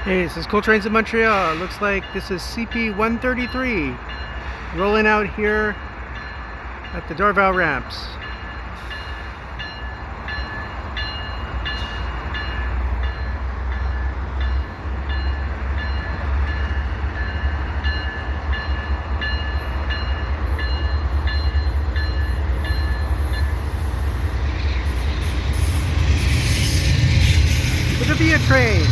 Hey, this is Cool Trains in Montreal. Looks like this is CP133 rolling out here at the Dorval ramps. It'll be a train.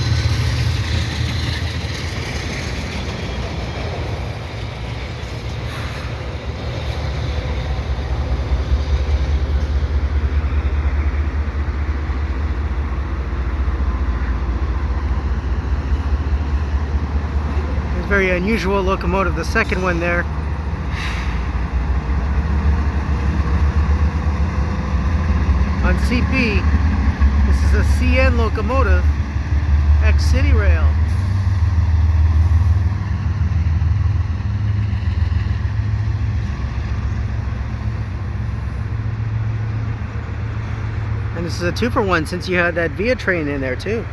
Very unusual locomotive, the second one there. On CP, this is a CN locomotive, ex-Citirail. And this is a 2-for-1 since you had that Via train in there too.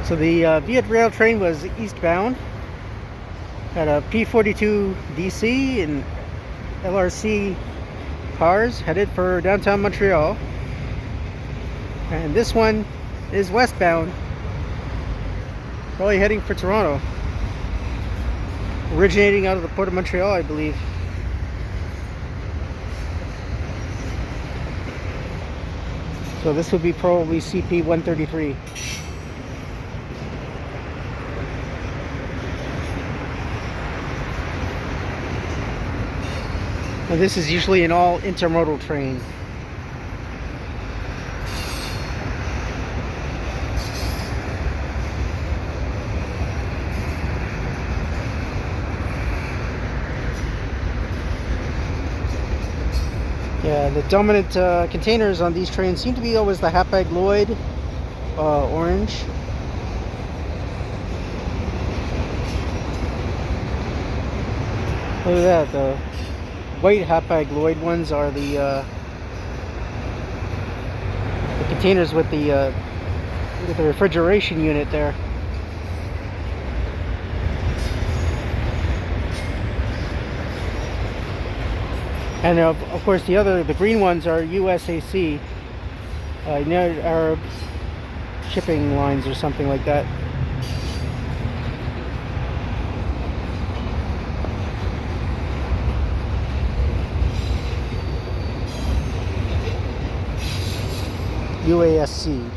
So the Via Rail train was eastbound, had a P42 DC and LRC cars headed for downtown Montreal. And this one is westbound, probably heading for Toronto, originating out of the Port of Montreal, I believe. So this would be probably CP133. Now this is usually an all intermodal train. Yeah, the dominant containers on these trains seem to be always the Hapag-Lloyd orange. Look at that, the white Hapag-Lloyd ones are the containers with the refrigeration unit there. And of course the green ones are USAC, United Arab Shipping Lines or something like that. UASC,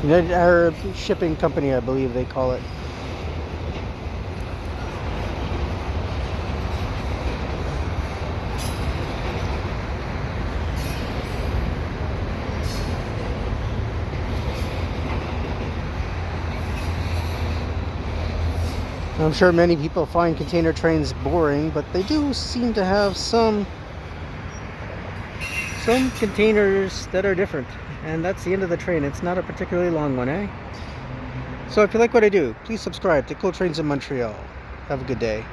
United Arab Shipping Company, I believe they call it. I'm sure many people find container trains boring, but they do seem to have some containers that are different. And that's the end of the train. It's not a particularly long one, eh? So if you like what I do, please subscribe to Cool Trains in Montreal. Have a good day.